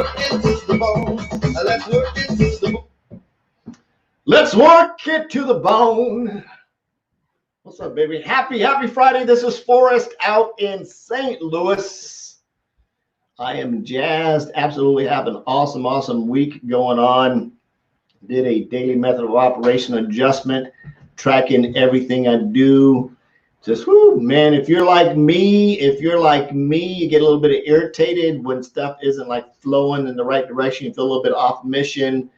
Into the bone. Let's work into the bone. Let's work it to the bone. What's up, baby? Happy Friday. This is Forrest out in St. Louis. I am jazzed. Absolutely have an awesome week going on. Did a daily method of operation adjustment, tracking everything I do. Just, whoo, man, if you're like me, you get a little bit irritated when stuff isn't like flowing in the right direction. You feel a little bit off mission.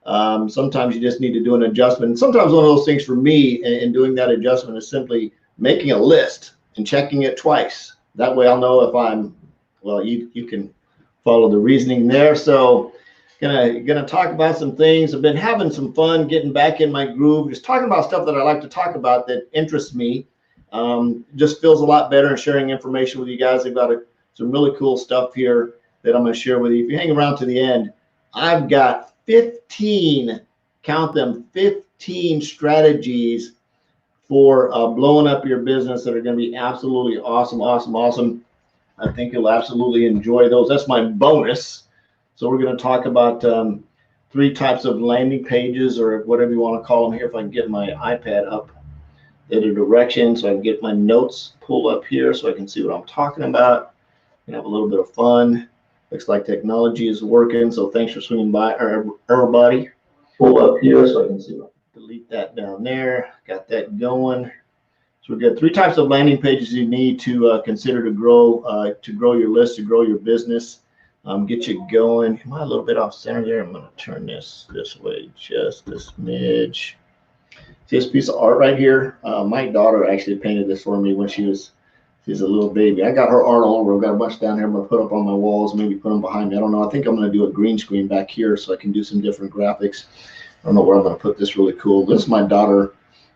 Sometimes you just need to do an adjustment. Sometimes one of those things for me in doing that adjustment is simply making a list and checking it twice. That way I'll know if I'm, well, you can follow the reasoning there. So gonna talk about some things. I've been having some fun getting back in my groove, just talking about stuff that I like to talk about that interests me. Just feels a lot better, and sharing information with you guys. I've got some really cool stuff here that I'm going to share with you. If you hang around to the end, I've got 15, count them, 15 strategies for blowing up your business that are going to be absolutely awesome. I think you'll absolutely enjoy those. That's my bonus. So we're going to talk about 3 types of landing pages, or whatever you want to call them here. If I can get my iPad up in a direction so I can get my notes pulled up here so I can see what I'm talking about and have a little bit of fun. Looks like technology is working, so thanks for swinging by, everybody. Pull up here so I can see. Delete that down there. Got that going. So we've got 3 types of landing pages you need to consider to grow your list, to grow your business, get you going. Am I a little bit off center there? I'm going to turn this way just a smidge. See this piece of art right here? My daughter actually painted this for me when she's a little baby. I got her art all over. I've got a bunch down here I'm going to put up on my walls, maybe put them behind me. I don't know. I think I'm going to do a green screen back here so I can do some different graphics. I don't know where I'm going to put this really cool. This is my daughter,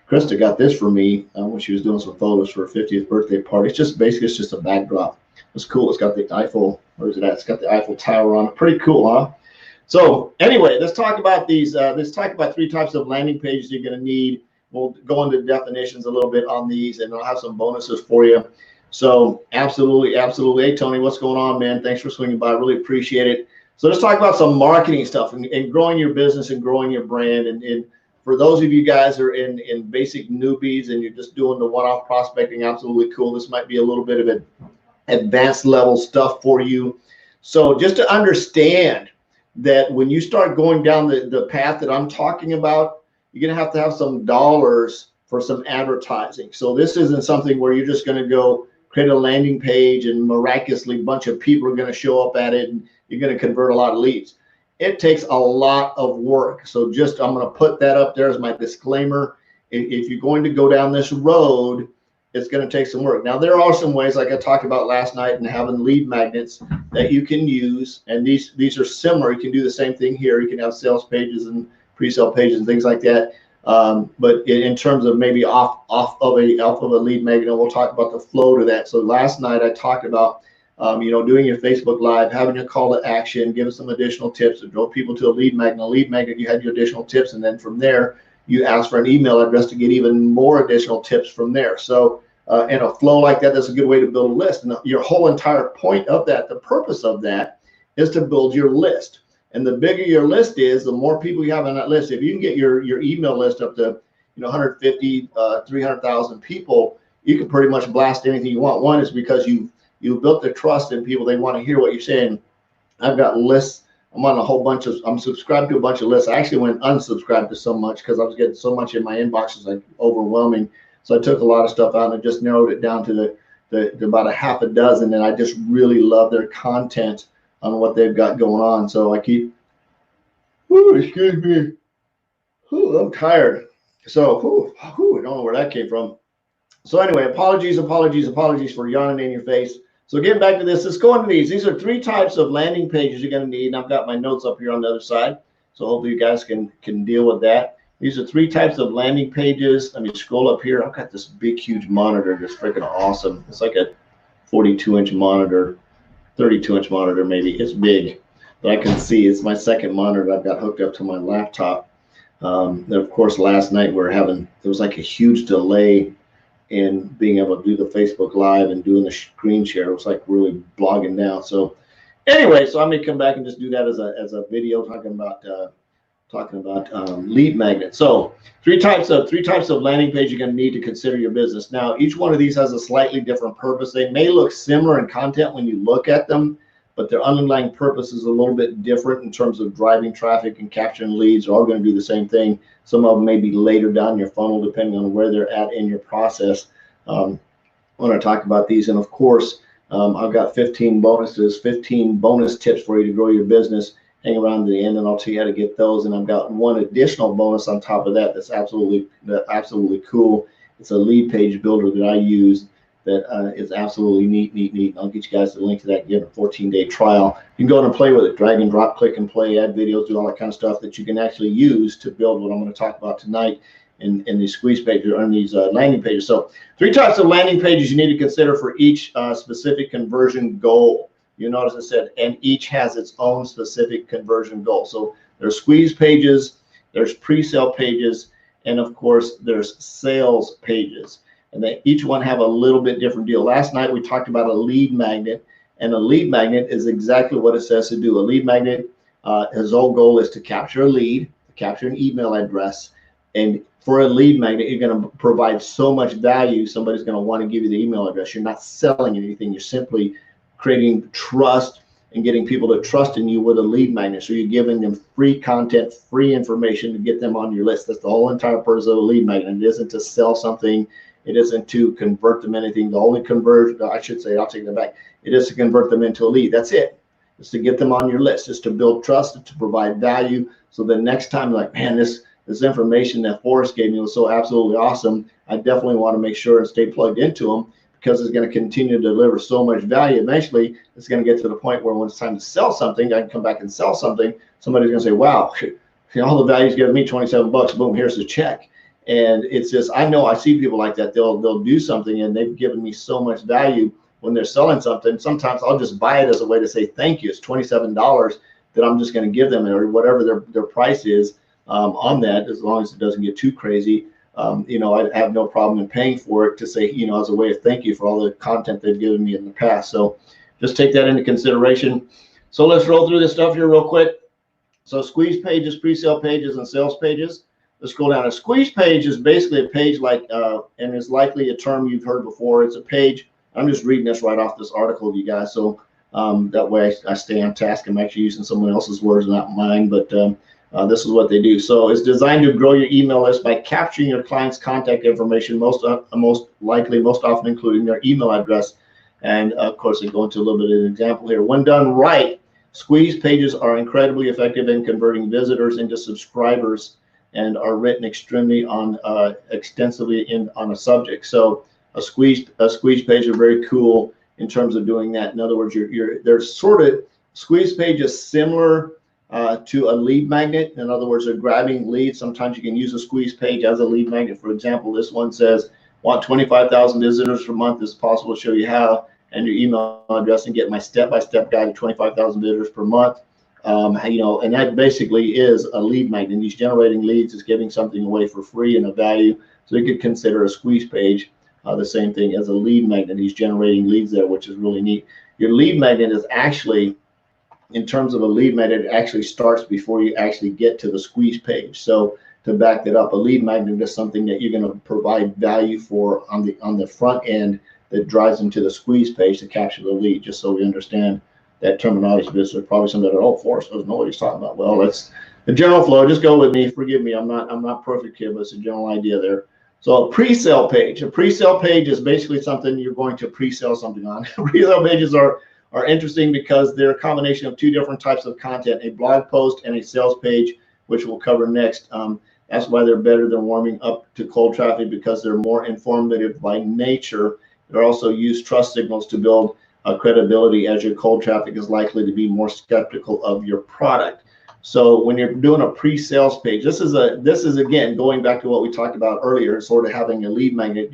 Krista, got this for me when she was doing some photos for her 50th birthday party. It's just a backdrop. It's cool. It's got the Eiffel, where is it at? It's got the Eiffel Tower on it. Pretty cool, huh? So anyway, let's talk about these. Let's talk about 3 types of landing pages you're going to need. We'll go into definitions a little bit on these, and I'll have some bonuses for you. So absolutely. Hey, Tony, what's going on, man? Thanks for swinging by. I really appreciate it. So let's talk about some marketing stuff and growing your business and growing your brand. And for those of you guys who are in basic newbies and you're just doing the one-off prospecting, absolutely cool. This might be a little bit of advanced level stuff for you. So just to understand that when you start going down the path that I'm talking about, you're going to have some dollars for some advertising. So this isn't something where you're just going to go create a landing page and miraculously a bunch of people are going to show up at it and you're going to convert a lot of leads. It takes a lot of work. So I'm going to put that up there as my disclaimer. If you're going to go down this road, it's going to take some work. Now, there are some ways, like I talked about last night, and having lead magnets that you can use. And these are similar. You can do the same thing here. You can have sales pages and pre-sale pages and things like that. But in terms of maybe off of a lead magnet, we'll talk about the flow to that. So last night I talked about doing your Facebook Live, having a call to action, giving some additional tips to draw people to a lead magnet. A lead magnet, you had your additional tips, and then from there you ask for an email address to get even more additional tips from there. So in a flow like that, that's a good way to build a list. And your whole entire point of that, the purpose of that, is to build your list. And the bigger your list is, the more people you have on that list. If you can get your email list up to 150, 300,000 people, you can pretty much blast anything you want. One is because you built the trust in people. They want to hear what you're saying. I've got lists. I'm subscribed to a bunch of lists. I actually went unsubscribed to so much because I was getting so much in my inbox. It's like overwhelming. So I took a lot of stuff out and I just narrowed it down to the about a half a dozen. And I just really love their content on what they've got going on. So I keep, excuse me, I'm tired. So I don't know where that came from. So anyway, apologies for yawning in your face. So getting back to this, let's go into these. These are 3 types of landing pages you're going to need. And I've got my notes up here on the other side. So hopefully you guys can deal with that. These are 3 types of landing pages. Let me scroll up here. I've got this big, huge monitor that's freaking awesome. It's like a 42-inch monitor, 32-inch monitor maybe. It's big, but I can see it's my second monitor I've got hooked up to my laptop. And of course, last night there was like a huge delay in being able to do the Facebook Live and doing the screen share. It was like really blogging down. So Anyway, so I'm gonna come back and just do that as a video talking about lead magnet. So three types of landing page you're going to need to consider your business. Now, each one of these has a slightly different purpose. They may look similar in content when you look at them, but their underlying purpose is a little bit different in terms of driving traffic and capturing leads. They're all going to do the same thing. Some of them may be later down your funnel, depending on where they're at in your process. When I talk about these, and of course, I've got 15 bonuses, 15 bonus tips for you to grow your business. Hang around to the end and I'll tell you how to get those. And I've got one additional bonus on top of that that's absolutely cool. It's a lead page builder that I use that is absolutely neat. I'll get you guys the link to that, give it a 14-day trial. You can go in and play with it, drag and drop, click and play, add videos, do all that kind of stuff that you can actually use to build what I'm going to talk about tonight in these squeeze pages or in these landing pages. So 3 types of landing pages you need to consider for each specific conversion goal. You notice I said, and each has its own specific conversion goal. So there's squeeze pages, there's pre-sale pages, and of course there's sales pages. And they each one have a little bit different deal. Last night we talked about a lead magnet, and a lead magnet is exactly what it says to do. A lead magnet, his whole goal is to capture a lead, to capture an email address. And for a lead magnet, you're going to provide so much value, somebody's going to want to give you the email address. You're not selling anything, you're simply creating trust and getting people to trust in you with a lead magnet. So you're giving them free content, free information to get them on your list. That's the whole entire purpose of a lead magnet. It isn't to sell something. It isn't to convert them anything. The only conversion, I should say, I'll take that back. It is to convert them into a lead. That's it. It's to get them on your list. It's to build trust, to provide value. So the next time, like, man, this information that Forrest gave me was so absolutely awesome. I definitely want to make sure and stay plugged into them, because it's going to continue to deliver so much value. Eventually, it's going to get to the point where when it's time to sell something, I can come back and sell something. Somebody's going to say, wow, all the value's giving me 27 bucks. Boom, here's the check. And it's just, I know I see people like that. They'll do something and they've given me so much value when they're selling something. Sometimes I'll just buy it as a way to say thank you. It's $27 that I'm just going to give them, or whatever their price is on that, as long as it doesn't get too crazy. You know, I have no problem in paying for it to say, you know, as a way of thank you for all the content they've given me in the past. So just take that into consideration. So let's roll through this stuff here real quick. So squeeze pages, pre-sale pages, and sales pages. Let's go down. A squeeze page is basically a page like, and is likely a term you've heard before. It's a page. I'm just reading this right off this article of you guys. So that way I stay on task. I'm actually using someone else's words, not mine, but this is what they do. So it's designed to grow your email list by capturing your client's contact information, most often including their email address. And of course, I go into a little bit of an example here. When done right, squeeze pages are incredibly effective in converting visitors into subscribers and are written extremely extensively on a subject. So a squeeze page are very cool in terms of doing that. In other words, there's sort of squeeze pages similar to a lead magnet. In other words, they're grabbing leads. Sometimes you can use a squeeze page as a lead magnet. For example, this one says, want 25,000 visitors per month. It's possible to show you how, and your email address, and get my step-by-step guide to 25,000 visitors per month. You know, and that basically is a lead magnet. He's generating leads, is giving something away for free and a value. So you could consider a squeeze page the same thing as a lead magnet. He's generating leads there, which is really neat. Your lead magnet is actually, in terms of a lead magnet, it actually starts before you actually get to the squeeze page. So to back that up, a lead magnet is something that you're going to provide value for on the front end that drives them to the squeeze page to capture the lead. Just so we understand that terminology, because there's probably some that are, oh, Forrest doesn't know what he's talking about. Well, that's the general flow. Just go with me. Forgive me. I'm not perfect here, but it's a general idea there. So a pre-sale page. A pre-sale page is basically something you're going to pre-sale something on. Pre-sale pages are interesting because they're a combination of 2 different types of content, a blog post and a sales page, which we'll cover next. That's why they're better than warming up to cold traffic, because they're more informative by nature. They also use trust signals to build credibility, as your cold traffic is likely to be more skeptical of your product. So when you're doing a pre-sales page, this is again going back to what we talked about earlier, sort of having a lead magnet.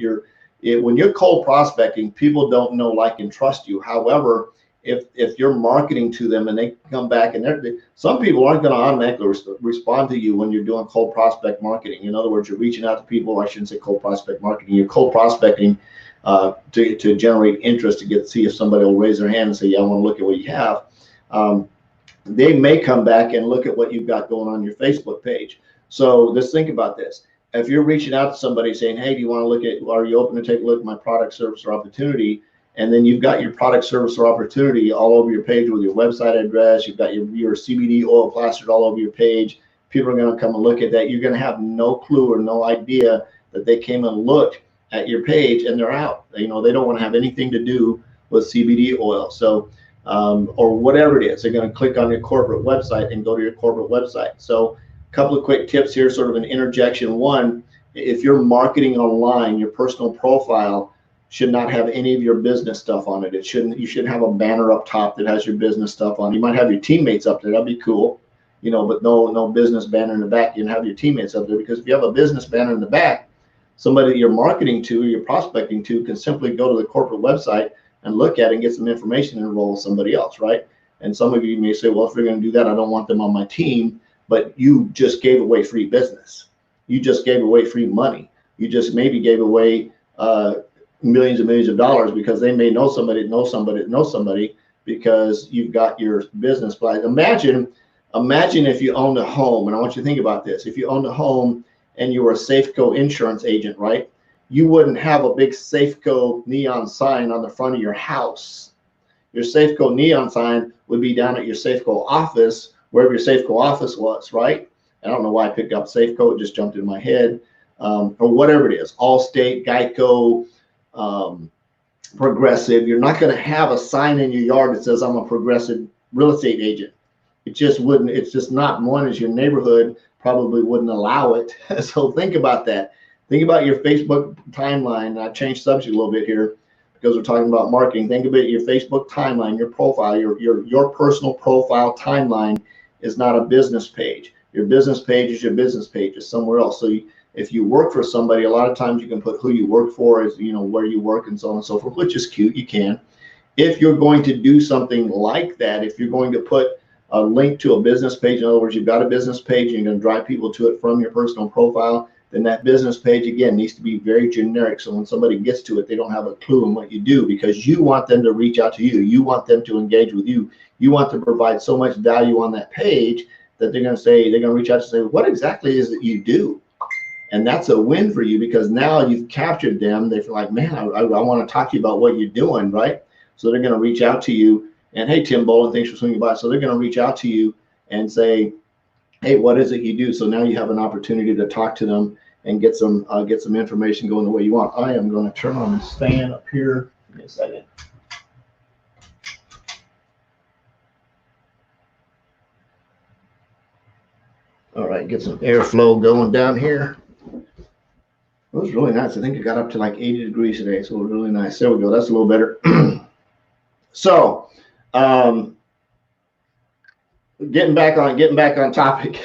When you're cold prospecting, people don't know, like, and trust you. However, if you're marketing to them and they come back, and some people aren't going to automatically respond to you when you're doing cold prospect marketing. In other words, you're reaching out to people. I shouldn't say cold prospect marketing. You're cold prospecting to generate interest, to see if somebody will raise their hand and say, yeah, I want to look at what you have. they may come back and look at what you've got going on your Facebook page. So just think about this. If you're reaching out to somebody saying, hey, do you want to look at, are you open to take a look at my product, service, or opportunity? And then you've got your product, service, or opportunity all over your page with your website address. You've got your CBD oil plastered all over your page. People are going to come and look at that. You're going to have no clue or no idea that they came and looked at your page and they're out. They don't want to have anything to do with CBD oil. So, or whatever it is, they're going to click on your corporate website and go to your corporate website. So a couple of quick tips here, sort of an interjection. One, if you're marketing online, your personal profile should not have any of your business stuff on it. You shouldn't have a banner up top that has your business stuff on. You might have your teammates up there. That'd be cool, but no business banner in the back. You can have your teammates up there, because if you have a business banner in the back, somebody that you're marketing to or you're prospecting to can simply go to the corporate website and look at it and get some information and enroll with somebody else, right? And some of you may say, well, if we're going to do that, I don't want them on my team. But you just gave away free business. You just gave away free money. You just maybe gave away millions and millions of dollars, because they may know somebody, because you've got your business flag. Imagine if you owned a home, and I want you to think about this. If you owned a home and you were a Safeco insurance agent, right? You wouldn't have a big Safeco neon sign on the front of your house. Your Safeco neon sign would be down at your Safeco office, wherever your Safeco office was, right? I don't know why I picked up Safeco, it just jumped in my head, or whatever it is, Allstate, Geico, Progressive. You're not going to have a sign in your yard that says I'm a Progressive real estate agent. It just wouldn't, it's just not. One is your neighborhood probably wouldn't allow it. So think about that. Think about your Facebook timeline. I changed subject a little bit here because we're talking about marketing. Think about your Facebook timeline, your profile, your personal profile timeline is not a business page. Your business page is your business page, is somewhere else. So if you work for somebody, a lot of times you can put who you work for, is where you work, and so on and so forth, which is cute. You can. If you're going to do something like that, if you're going to put a link to a business page, in other words, you've got a business page and you're going to drive people to it from your personal profile, then that business page, again, needs to be very generic. So when somebody gets to it, they don't have a clue on what you do, because you want them to reach out to you. You want them to engage with you. You want to provide so much value on that page that they're going to reach out and say, what exactly is it you do? And that's a win for you, because now you've captured them. They feel like, man, I want to talk to you about what you're doing, right? So they're going to reach out to you and, hey, Tim Bolin, thanks for swinging by. So they're going to reach out to you and say, hey, what is it you do? So now you have an opportunity to talk to them and get some information going the way you want. I am going to turn on this fan up here. Give me a second. All right, get some airflow going down here. It was really nice. I think it got up to like 80 degrees today, so it was really nice. There we go. That's a little better. So, getting back on topic.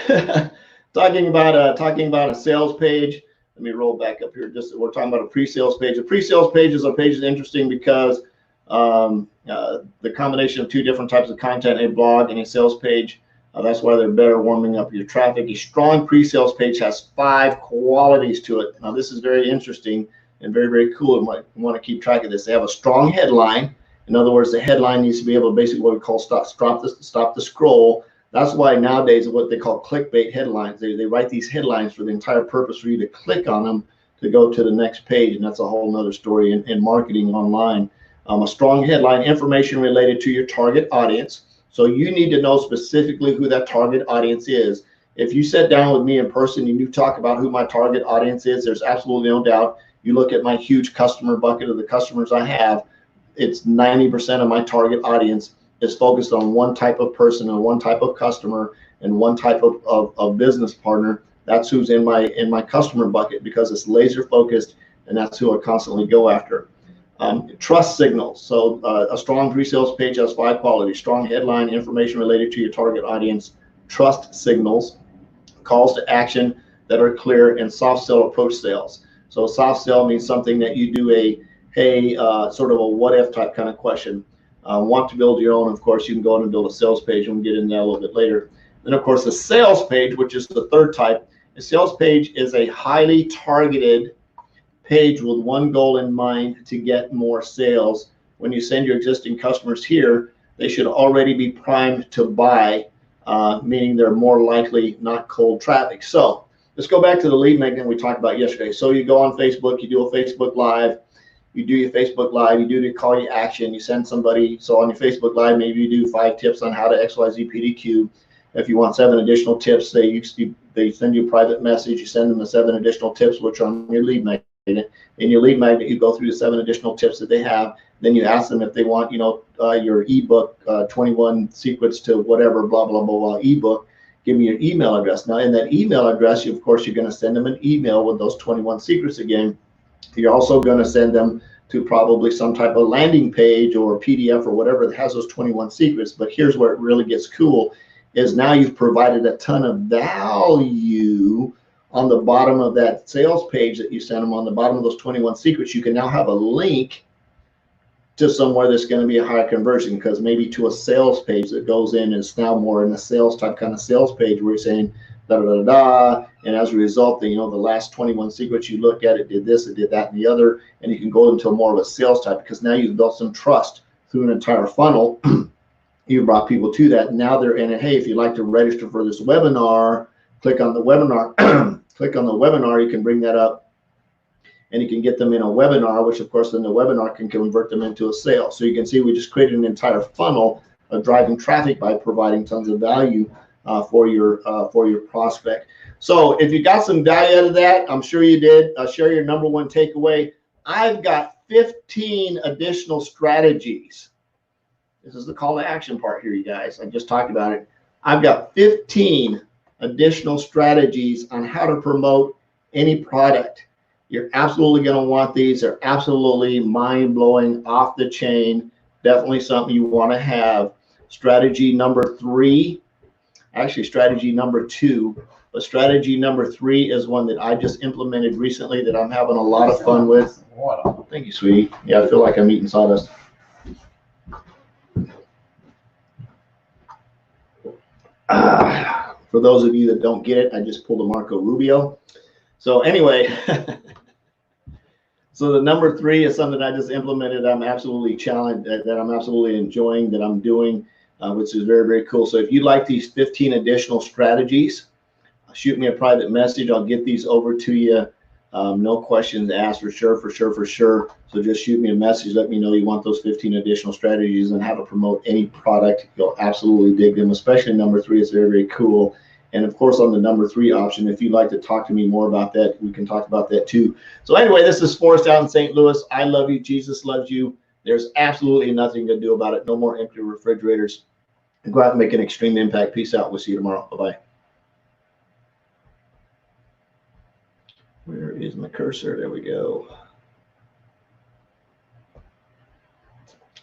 talking about a sales page. Let me roll back up here. We're talking about a pre-sales page. A pre-sales page is interesting because the combination of two different types of content, a blog and a sales page. That's why they're better warming up your traffic. A strong pre-sales page has 5 qualities to it. Now, this is very interesting and very, very cool. You want to keep track of this. They have a strong headline. In other words, the headline needs to be able to basically what we call stop the scroll. That's why nowadays what they call clickbait headlines. They write these headlines for the entire purpose for you to click on them to go to the next page, and that's a whole nother story in marketing online. A strong headline, information related to your target audience. So you need to know specifically who that target audience is. If you sit down with me in person and you talk about who my target audience is, there's absolutely no doubt. You look at my huge customer bucket of the customers I have, it's 90% of my target audience is focused on one type of person and one type of customer and one type of business partner. That's who's in my customer bucket, because it's laser focused, and that's who I constantly go after. Trust signals. So a strong pre-sales page has 5 qualities: strong headline, information related to your target audience, trust signals, calls to action that are clear, and soft sell approach sales. So soft sell means something that you do sort of a what if type kind of question. Want to build your own, of course, you can go in and build a sales page, and we'll get into that a little bit later. Then, of course, the sales page, which is the third type. A sales page is a highly targeted page with one goal in mind: to get more sales. When you send your existing customers here, they should already be primed to buy, meaning they're more likely not cold traffic. So let's go back to the lead magnet we talked about yesterday. So you go on Facebook, you do a Facebook Live, you do your Facebook Live, you do the call to action, you send somebody. So on your Facebook Live, maybe you do 5 tips on how to XYZ PDQ. If you want 7 additional tips, they send you a private message, you send them the 7 additional tips, which are on your lead magnet. In your lead magnet, you go through the 7 additional tips that they have. Then you ask them if they want, your ebook, 21 secrets to whatever, blah, blah, blah, blah, ebook. Give me your email address. Now, in that email address, of course, you're going to send them an email with those 21 secrets again. You're also going to send them to probably some type of landing page or PDF or whatever that has those 21 secrets. But here's where it really gets cool, is now you've provided a ton of value on the bottom of that sales page that you sent them. On the bottom of those 21 secrets, you can now have a link to somewhere that's going to be a higher conversion, because maybe to a sales page that goes in, and it's now more in a sales type kind of sales page where you're saying da da da da, and as a result, the last 21 secrets you look at, it did this, it did that, and the other, and you can go into more of a sales type, because now you've built some trust through an entire funnel. You brought people to that, and now they're in it. Hey, if you'd like to register for this webinar, click on the webinar. Click on the webinar, you can bring that up, and you can get them in a webinar, which of course then the webinar can convert them into a sale. So you can see we just created an entire funnel of driving traffic by providing tons of value for your prospect. So if you got some value out of that, I'm sure you did. Share your number one takeaway. I've got 15 additional strategies. This is the call to action part here, you guys. I just talked about it. I've got 15 additional strategies on how to promote any product. You're absolutely going to want these. They're absolutely mind-blowing, off the chain. Definitely something you want to have. Strategy number 3, actually strategy number 2, but strategy number 3 is one that I just implemented recently that I'm having a lot of fun with. Thank you, sweetie. Yeah, I feel like I'm eating sawdust. For those of you that don't get it, I just pulled a Marco Rubio. So anyway, so the number 3 is something I just implemented. I'm absolutely challenged, that I'm absolutely enjoying, that I'm doing, which is very, very cool. So if you like these 15 additional strategies, shoot me a private message. I'll get these over to you. No questions asked, for sure, for sure, for sure. So just shoot me a message. Let me know you want those 15 additional strategies on how to promote any product. You'll absolutely dig them, especially number 3. It's very, very cool. And of course, on the number 3 option, if you'd like to talk to me more about that, we can talk about that too. So anyway, this is Forrest out in St. Louis. I love you. Jesus loves you. There's absolutely nothing to do about it. No more empty refrigerators. Go out and make an extreme impact. Peace out. We'll see you tomorrow. Bye-bye. Where is my cursor? There we go.